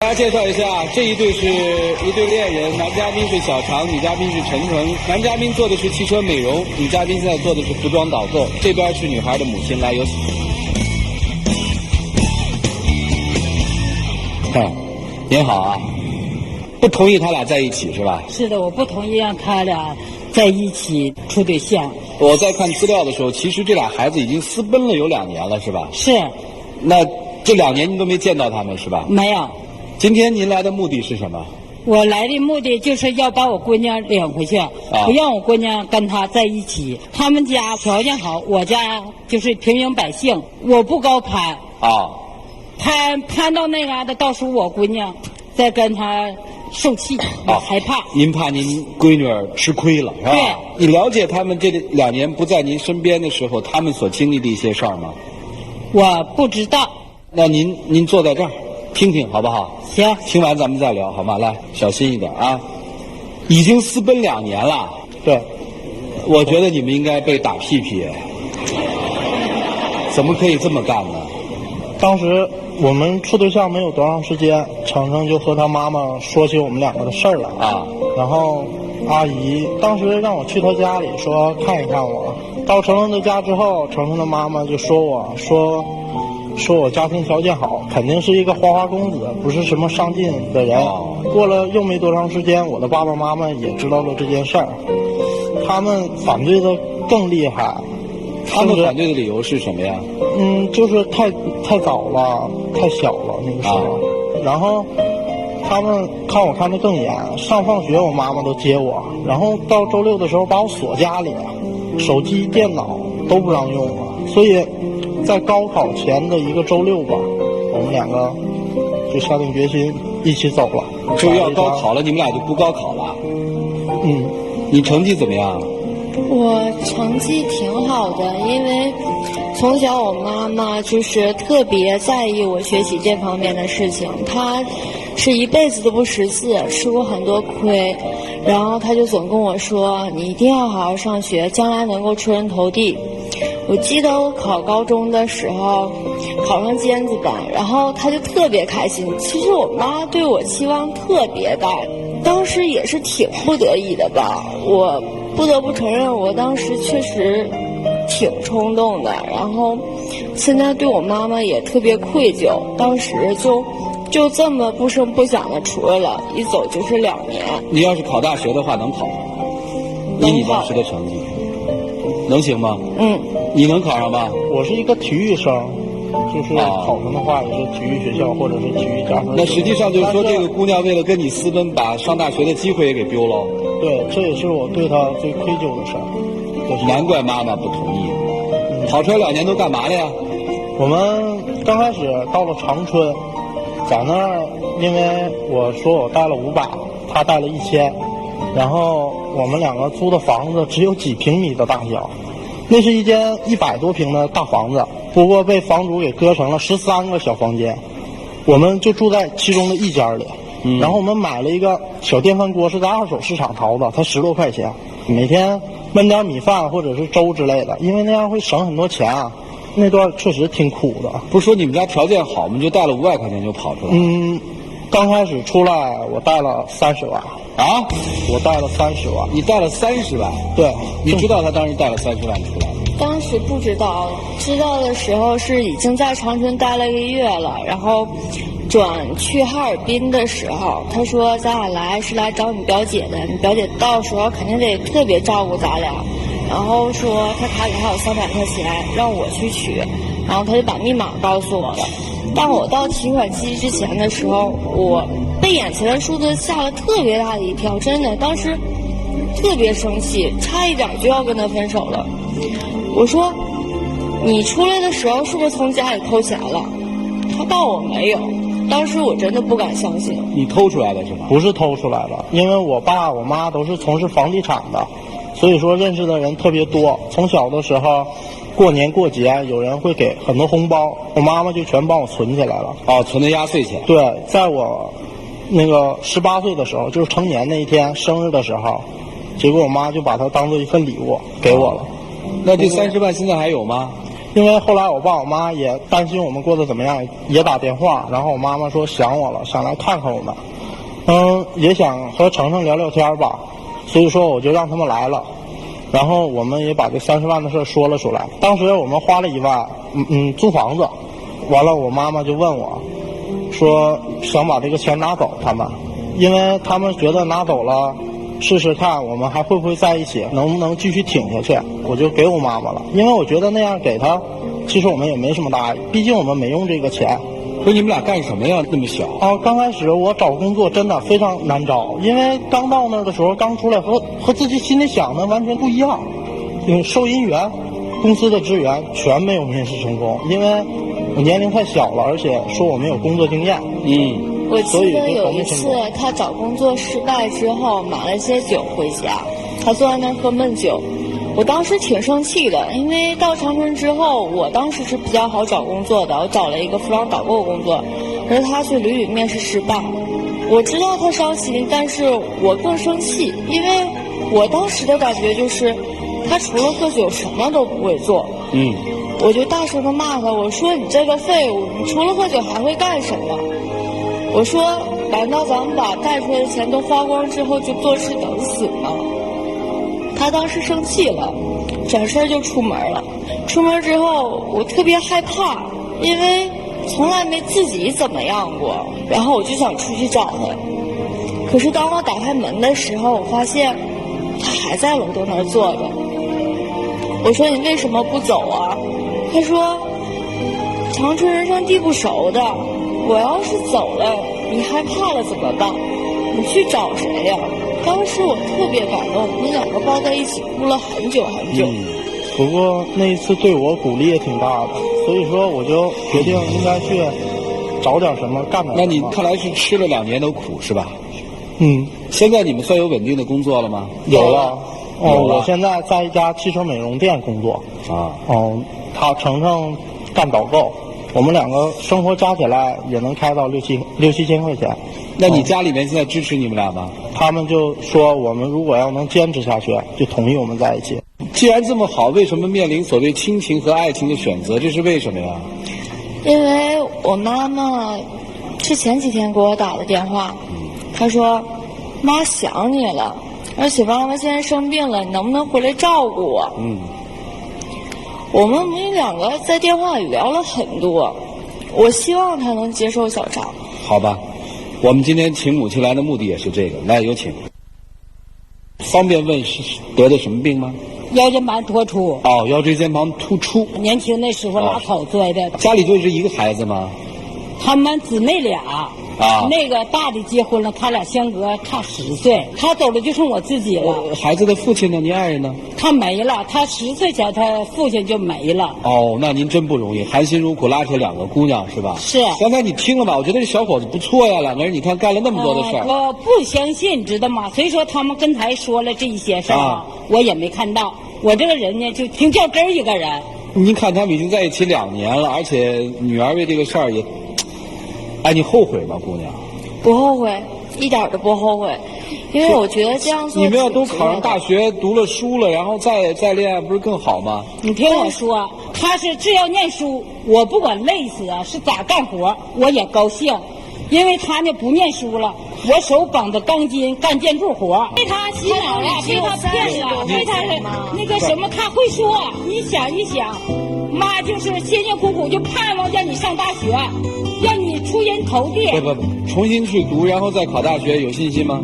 大家介绍一下，这一对是一对恋人，男嘉宾是小常，女嘉宾是陈诚。男嘉宾做的是汽车美容，女嘉宾现在做的是服装导购。这边是女孩的母亲，来有请。您好啊，不同意他俩在一起是吧？是的，我不同意让他俩在一起处对象。我在看资料的时候，其实这俩孩子已经私奔了有2年了，是吧？是。那这2年您都没见到他们是吧？没有。今天您来的目的是什么？我来的目的就是要把我姑娘领回去，不让我姑娘跟他在一起。他们家条件好，我家就是平民百姓，我不高攀。攀到那嘎达，到时候我姑娘再跟他受气，我害怕。您怕您闺女儿吃亏了，是吧？对。你了解他们这2年不在您身边的时候，他们所经历的一些事儿吗？我不知道。那您坐在这儿，听听好不好？行。听完咱们再聊，好吗？来，小心一点啊！已经私奔2年了。对。我觉得你们应该被打屁屁。怎么可以这么干呢？当时我们处对象没有多长时间，程程就和他妈妈说起我们2个的事儿了然后阿姨当时让我去他家里说看一看我。到程程的家之后，程程的妈妈就说我家庭条件好，肯定是一个花花公子，不是什么上进的人。过了又没多长时间，我的爸爸妈妈也知道了这件事儿，他们反对的更厉害。他们反对的理由是什么呀？就是太早了，太小了那个时候。然后他们看我看得更严，上放学我妈妈都接我，然后到周6的时候把我锁家里，手机电脑都不让用了。所以在高考前的一个周6吧，我们2个就下定决心一起走了。就要高考了，你们俩就不高考了？你成绩怎么样？我成绩挺好的，因为从小我妈妈就是特别在意我学习这方面的事情，她是一辈子都不识字，吃过很多亏，然后她就总跟我说你一定要好好上学，将来能够出人头地。我记得我考高中的时候考上尖子班，然后她就特别开心。其实我妈对我期望特别大，当时也是挺不得已的吧，我不得不承认我当时确实挺冲动的，然后现在对我妈妈也特别愧疚，当时就这么不声不响的出来了，一走就是2年。你要是考大学的话能考吗？以你当时的成绩能行吗？你能考上吗？我是一个体育生，就是考上的话也是体育学校或者是体育加分。那实际上就是说，这个姑娘为了跟你私奔，把上大学的机会也给丢了。对，这也是我对她最愧疚的事儿。难怪妈妈不同意。跑出来2年都干嘛了呀？我们刚开始到了长春，在那儿，因为我说我带了500，他带了1000，然后我们2个租的房子只有几平米的大小，那是一间100多平的大房子，不过被房主给割成了13个小房间，我们就住在其中的一间里。然后我们买了一个小电饭锅，是在二手市场淘的，才10多块钱，每天焖点米饭或者是粥之类的，因为那样会省很多钱啊。那段确实挺苦的。不是说你们家条件好，我们就带了500块钱就跑出来。刚开始出来我带了30万。我带了30万。你带了30万？对。你知道他当时带了30万出来？当时不知道，知道的时候是已经在长春待了1个月了，然后转去哈尔滨的时候，他说咱俩来是来找你表姐的，你表姐到时候肯定得特别照顾咱俩，然后说他卡里还有300块钱让我去取，然后他就把密码告诉我了。但我到提款机之前的时候，我被眼前的数字吓了特别大的一跳，真的当时特别生气，差一点就要跟他分手了。我说你出来的时候是不是从家里偷钱了？他告我没有，当时我真的不敢相信。你偷出来的是吗？不是偷出来的，因为我爸我妈都是从事房地产的，所以说认识的人特别多。从小的时候过年过节有人会给很多红包，我妈妈就全帮我存起来了。存的压岁钱。对，在我那个18岁的时候，就是成年那一天生日的时候，结果我妈就把它当做一份礼物给我了。那这30万现在还有吗？因为后来我爸我妈也担心我们过得怎么样，也打电话，然后我妈妈说想我了，想来看看我们，也想和程程聊聊天吧，所以说我就让他们来了，然后我们也把这30万的事说了出来。当时我们花了1万，租房子，完了我妈妈就问我，说想把这个钱拿走，因为他们觉得拿走了试试看我们还会不会在一起，能不能继续挺下去，我就给我妈妈了，因为我觉得那样给她，其实我们也没什么大碍，毕竟我们没用这个钱。说你们俩干什么呀？那么小？刚开始我找工作真的非常难找，因为刚到那儿的时候，刚出来和自己心里想的完全不一样。收银员、公司的职员全没有面试成功，因为我年龄太小了，而且说我没有工作经验。我记得有一次他找工作失败之后，买了些酒回家，他坐在那儿喝闷酒。我当时挺生气的，因为到长春之后，我当时是比较好找工作的，我找了一个服装导购工作，可是他去旅面试失败。我知道他伤心，但是我更生气，因为我当时的感觉就是他除了喝酒什么都不会做。我就大声的骂他，我说你这个废物，你除了喝酒还会干什么？我说难道咱们把带出来的钱都花光之后就坐吃等死吗？他当时生气了，转身就出门了。出门之后我特别害怕，因为从来没自己怎么样过，然后我就想出去找他。可是当我打开门的时候，我发现他还在楼栋那儿坐着。我说你为什么不走啊？他说长春人生地不熟的，我要是走了你害怕了怎么办？你去找谁呀？当时我特别感动，我们2个抱在一起哭了很久很久。不过那一次对我鼓励也挺大的，所以说我就决定应该去找点什么干点什么。那你看来是吃了2年的苦是吧？现在你们算有稳定的工作了吗？有了。我现在在一家汽车美容店工作。他程程干导购，我们2个生活加起来也能开到6、7千块钱。那你家里面现在支持你们俩吗？他们就说我们如果要能坚持下去，就同意我们在一起。既然这么好，为什么面临所谓亲情和爱情的选择？这是为什么呀？因为我妈妈是前几天给我打的电话，她说妈想你了，而且妈妈现在生病了，你能不能回来照顾我？我们2个在电话里聊了很多，我希望她能接受小常。好吧，我们今天请母亲来的目的也是这个。来，有请。方便问是得的什么病吗？腰间盘突出。腰椎间盘突出。年轻的时候拉草摔的。家里就是一个孩子吗？他们姊妹俩。那个大的结婚了，他俩相隔差10岁，他走了就剩我自己了。孩子的父亲呢？您爱人呢？他没了，他10岁前他父亲就没了。那您真不容易，含辛茹苦拉扯2个姑娘是吧？是。刚才你听了吧？我觉得这小伙子不错呀，2个人你看干了那么多的事儿。我不相信，知道吗？所以说他们跟才说了这一些事儿，我也没看到。我这个人呢，就挺较真儿一个人。您看他们已经在一起2年了，而且女儿为这个事儿也，你后悔吗，姑娘？不后悔，一点都不后悔，因为我觉得这样做。你们要都考上大学，读了书了，然后再恋爱，不是更好吗？你听我说，他是只要念书，我不管累死啊，是咋干活，我也高兴。因为他呢不念书了，我手绑着钢筋干建筑活，被他洗脑了，被他骗了，被他那个什么，他会说。你想一想，妈就是辛辛苦苦就盼望让你上大学，让你出人头地。不，重新去读，然后再考大学，有信心吗？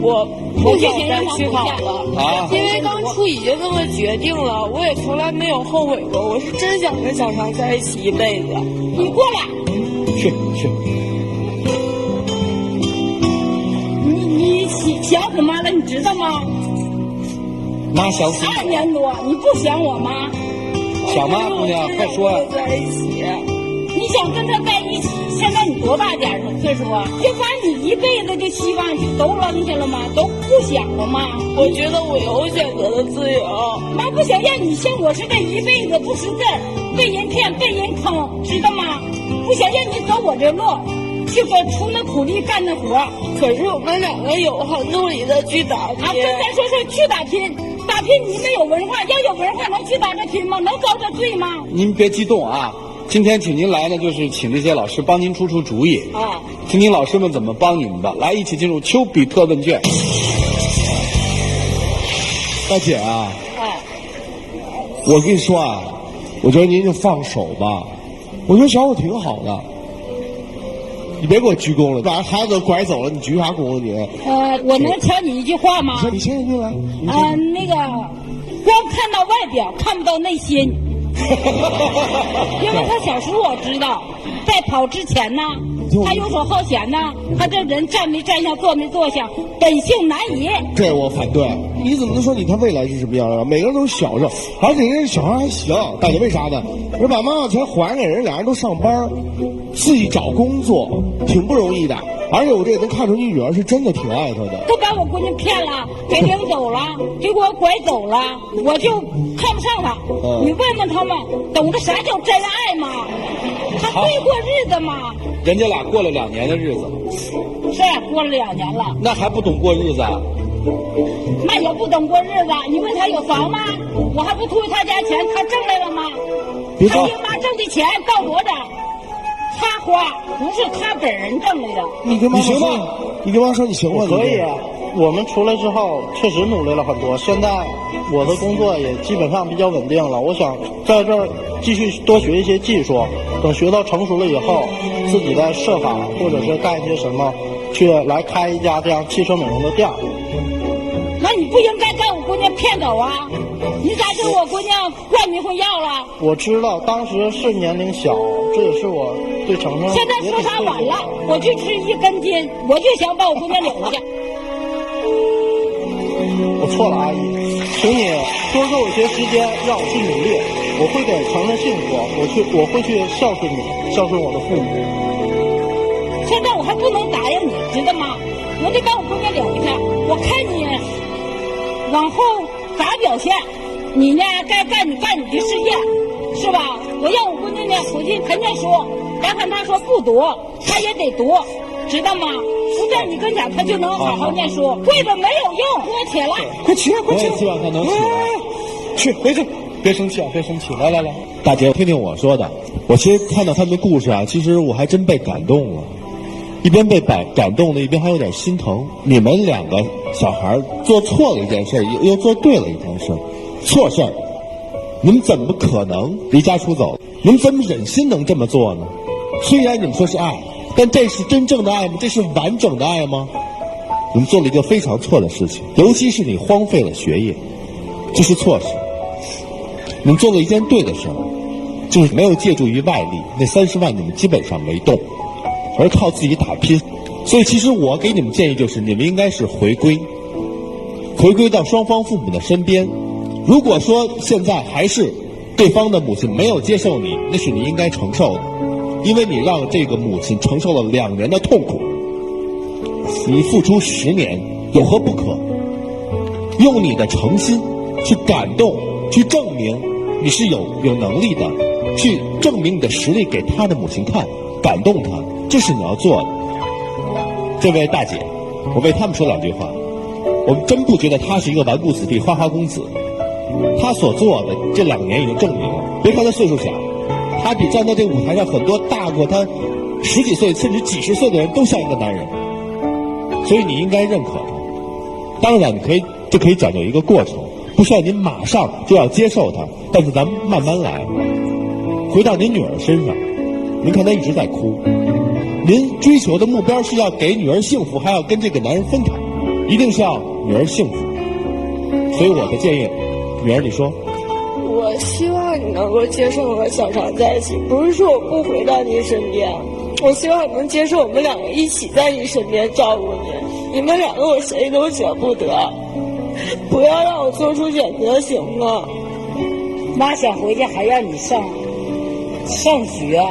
我不想再去考了因为当初已经这么决定了，我也从来没有后悔过。我是真想跟小常在一起一辈子。你过来，去。你想我妈了，你知道吗？妈想死2年多，你不想我吗？想吗，姑娘？快说呀！在一起。你想跟他在一起？现在你多大点了岁数啊？就把你一辈子的希望就都扔下了吗？都不想了吗？我觉得我有选择的自由。妈不想让你像我似的一辈子不识字，被人骗被人坑，知道吗？不想让你走我这路，去出那苦力干那活。可是我们2个有很努力的去打拼。跟咱说去打拼，打拼你没有文化，要有文化能去打这拼吗？能遭这罪吗？您别激动啊！今天请您来呢，就是请这些老师帮您出主意啊，听听老师们怎么帮你们的。来，一起进入丘比特问卷。大姐啊，我跟你说啊，我觉得您就放手吧。我觉得小伙挺好的，你别给我鞠躬了，把孩子拐走了，你鞠啥躬啊你？我能挑你一句话吗？你先进来。那个，光看到外表，看不到内心。因为他小时候我知道，在跑之前呢，他游手好闲呢，他这人站没站相，坐没坐相，本性难移。这我反对。你怎么能说他未来是什么样啊？每个人都是小事，而且人家小孩还行。大姐为啥呢？我把妈妈钱还给人，俩人都上班，自己找工作，挺不容易的。而且我这也能看出你女儿是真的挺爱他的。都把我闺女骗了，给领走了，给我拐走了，我就看不上他。你问问他们，懂得啥叫真爱吗？他会过日子吗？人家俩过了2年的日子。是过了2年了。那还不懂过日子啊？那也不懂过日子。你问他有房吗？我还不图他家钱，他挣来了吗？他爹妈挣的钱到我这儿，他花，不是他本人挣来的。你跟妈妈说，你跟妈妈说你行吗？可以。我们出来之后确实努力了很多，现在我的工作也基本上比较稳定了。我想在这儿继续多学一些技术，等学到成熟了以后，自己再设法或者是干一些什么，去来开一家这样汽车美容的店。那你不应该把我姑娘骗走啊！你咋跟我姑娘换迷魂药了？我知道当时是年龄小，这也是我对程程。现在说啥晚了？我就吃1根筋，我就想把我姑娘领回去。我错了，阿姨，请你多给我些时间，让我去努力。我会给程程幸福，我会去孝顺你，孝顺我的父母。现在我还不能答应你，知道吗？我得把我姑娘领回去。我看你往后咋表现，你呢该干你的事业，是吧？我让我姑娘呢回去肯念书，别看她说不读，她也得读，知道吗？不在你跟前，她就能好好念书。跪着没有用，给我起来！快起来，快起来！我也希望她能起来。去，回去，别生气啊，别生气！来，大姐，听听我说的。我其实看到他们的故事啊，其实我还真被感动了。一边被感动了，一边还有点心疼。你们2个小孩做错了一件事，又做对了一件事，错事儿，你们怎么可能离家出走？你们怎么忍心能这么做呢？虽然你们说是爱，但这是真正的爱吗？这是完整的爱吗？你们做了一个非常错的事情，尤其是你荒废了学业，这是错事。你们做了一件对的事儿，就是没有借助于外力，那30万你们基本上没动。而靠自己打拼，所以其实我给你们建议就是，你们应该是回归到双方父母的身边。如果说现在还是对方的母亲没有接受你，那是你应该承受的，因为你让这个母亲承受了2年的痛苦，你付出10年，有何不可？用你的诚心去感动，去证明你是有能力的，去证明你的实力给他的母亲看，感动他。这是你要做的。这位大姐，我为他们说2句话。我们真不觉得他是一个纨绔子弟、花花公子。他所做的这2年已经证明了，别看他岁数小，他比站在这个舞台上很多大过他10几岁甚至几十岁的人都像一个男人。所以你应该认可他。当然，你可以讲究一个过程，不需要您马上就要接受他，但是咱们慢慢来。回到您女儿身上，您看她一直在哭。您追求的目标是要给女儿幸福，还要跟这个男人分开，一定是要女儿幸福。所以我的建议，女儿你说，我希望你能够接受和小常在一起，不是说我不回到你身边，我希望你能接受我们2个一起在你身边照顾你。你们2个我谁都舍不得，不要让我做出选择，行吗？妈想回去还让你上学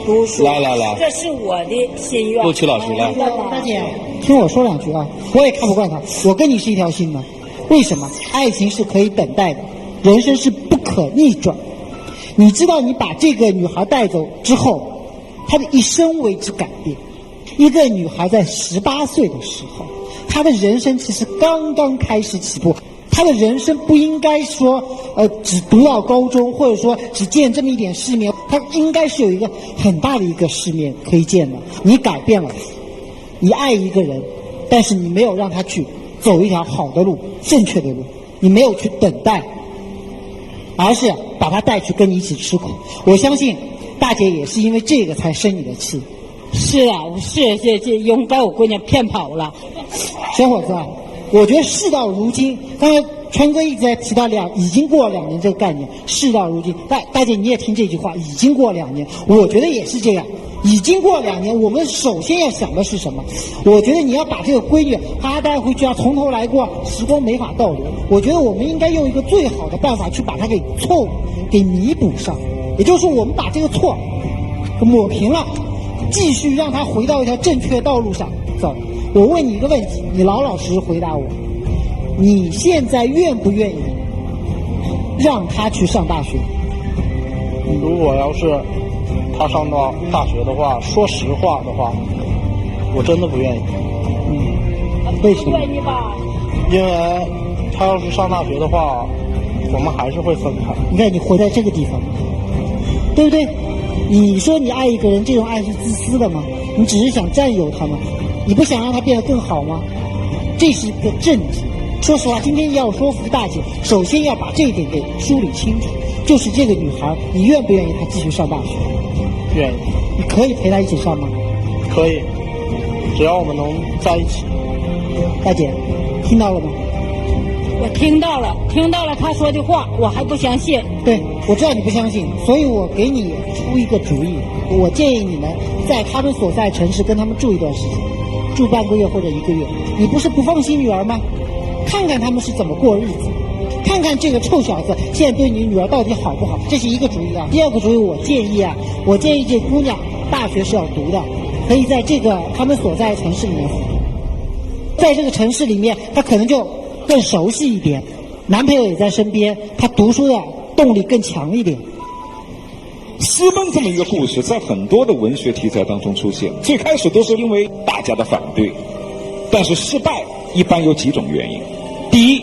读书。来，这是我的心愿。陆琪老师来。大姐，听我说2句啊，我也看不惯他，我跟你是一条心的。为什么？爱情是可以等待的，人生是不可逆转。你知道，你把这个女孩带走之后，她的一生为之改变。一个女孩在18岁的时候，她的人生其实刚刚开始起步，他的人生不应该说只读到高中，或者说只见这么一点世面，他应该是有一个很大的一个世面可以见的。你改变了，你爱一个人，但是你没有让他去走一条好的路，正确的路，你没有去等待，而是把他带去跟你一起吃苦。我相信大姐也是因为这个才生你的气。是啊，这用把我闺女骗跑了。小伙子啊，我觉得事到如今，刚才川哥一直在提到已经过了2年这个概念，事到如今，大姐你也听这句话，已经过2年，我觉得也是这样。已经过2年，我们首先要想的是什么？我觉得你要把这个闺女她带回去啊，从头来过，时光没法倒流。我觉得我们应该用一个最好的办法去把它给错误给弥补上，也就是说我们把这个错抹平了，继续让她回到一条正确的道路上走。我问你一个问题，你老老实实回答我，你现在愿不愿意让她去上大学？如果要是他上到大学的话，说实话的话，我真的不愿意。为什么？因为他要是上大学的话，我们还是会分开。你看你活在这个地方，对不对？你说你爱一个人，这种爱是自私的吗？你只是想占有他吗？你不想让他变得更好吗？这是一个正题。说实话，今天要说服大姐，首先要把这一点给梳理清楚，就是这个女孩，你愿不愿意她继续上大学？愿意。你可以陪她一起上吗？可以，只要我们能在一起。大姐，听到了吗？我听到了他说的话，我还不相信。对，我知道你不相信，所以我给你出一个主意，我建议你们在他们所在城市跟他们住一段时间，住半个月或者1个月。你不是不放心女儿吗？看看他们是怎么过日子，看看这个臭小子现在对你女儿到底好不好，这是一个主意啊。第二个主意，我建议这姑娘大学是要读的，可以在这个他们所在的城市里面读，在这个城市里面，她可能就更熟悉一点，男朋友也在身边，她读书的动力更强一点。私奔这么一个故事，在很多的文学题材当中出现，最开始都是因为大家的反对，但是失败一般有几种原因。第一，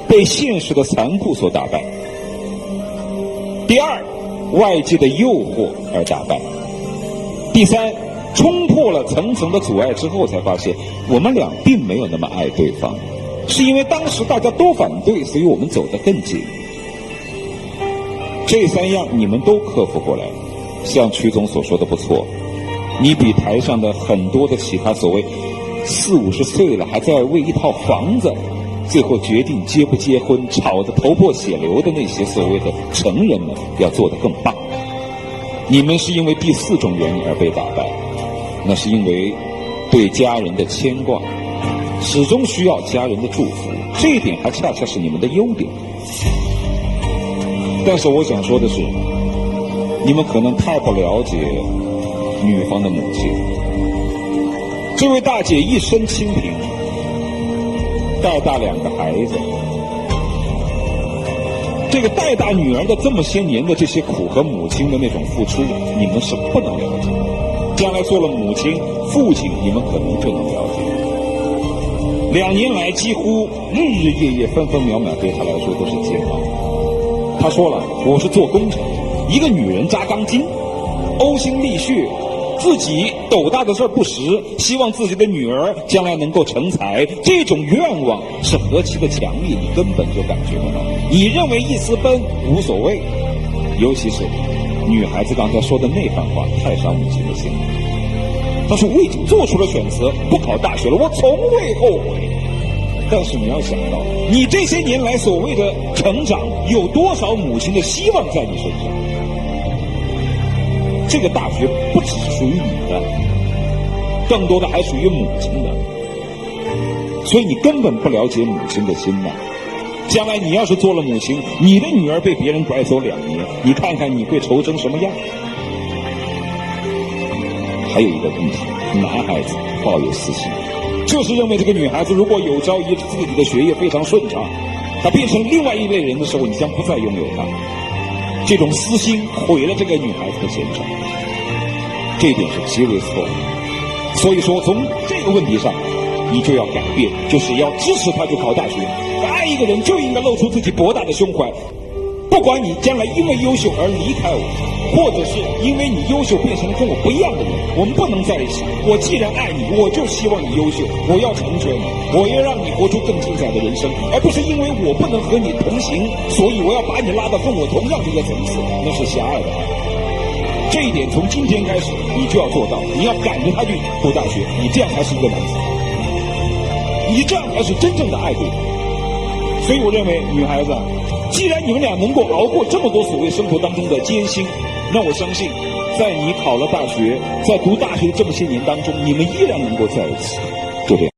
被现实的残酷所打败；第二，外界的诱惑而打败；第三，冲破了层层的阻碍之后，才发现我们俩并没有那么爱对方，是因为当时大家都反对，所以我们走得更近。这3样你们都克服过来，像曲总所说的不错，你比台上的很多的其他所谓40、50岁了还在为一套房子最后决定结不结婚吵得头破血流的那些所谓的成人们要做得更棒。你们是因为第4种原因而被打败，那是因为对家人的牵挂，始终需要家人的祝福，这一点还恰恰是你们的优点。但是我想说的是，你们可能太不了解女方的母亲。这位大姐一身清贫，带大2个孩子，这个带大女儿的这么些年的这些苦和母亲的那种付出，你们是不能了解。将来做了母亲、父亲，你们可能就能了解。2年来，几乎日日夜夜、分分秒秒，对她来说都是煎熬。她说了，我是做工程，一个女人扎钢筋，呕心沥血，自己斗大的事儿不识，希望自己的女儿将来能够成才，这种愿望是何其的强烈，你根本就感觉不到。你认为一私奔无所谓，尤其是女孩子刚才说的那番话，太伤母亲的心了。她说我已经做出了选择，不考大学了，我从未后悔。但是你要想到，你这些年来所谓的成长，有多少母亲的希望在你身上？这个大学不只是属于你的，更多的还属于母亲的，所以你根本不了解母亲的心呐。将来你要是做了母亲，你的女儿被别人拐走2年，你看看你会愁成什么样？还有一个问题，男孩子抱有私心，就是认为这个女孩子如果有朝一日自己的学业非常顺畅，她变成另外一类人的时候，你将不再拥有她。这种私心毁了这个女孩子的前程，这一点是极为错误。所以说，从这个问题上，你就要改变，就是要支持他去考大学。爱一个人就应该露出自己博大的胸怀，不管你将来因为优秀而离开我，或者是因为你优秀变成了跟我不一样的人，我们不能在一起。我既然爱你，我就希望你优秀，我要成全你，我要让你活出更精彩的人生，而不是因为我不能和你同行，所以我要把你拉到跟我同样的一个层次，那是狭隘的爱。这一点从今天开始你就要做到，你要赶着他去读大学，你这样才是一个男子，你这样才是真正的爱对方。所以我认为女孩子，既然你们俩能够熬过这么多所谓生活当中的艰辛，那我相信在你考了大学，在读大学这么些年当中，你们依然能够在一起，就这样。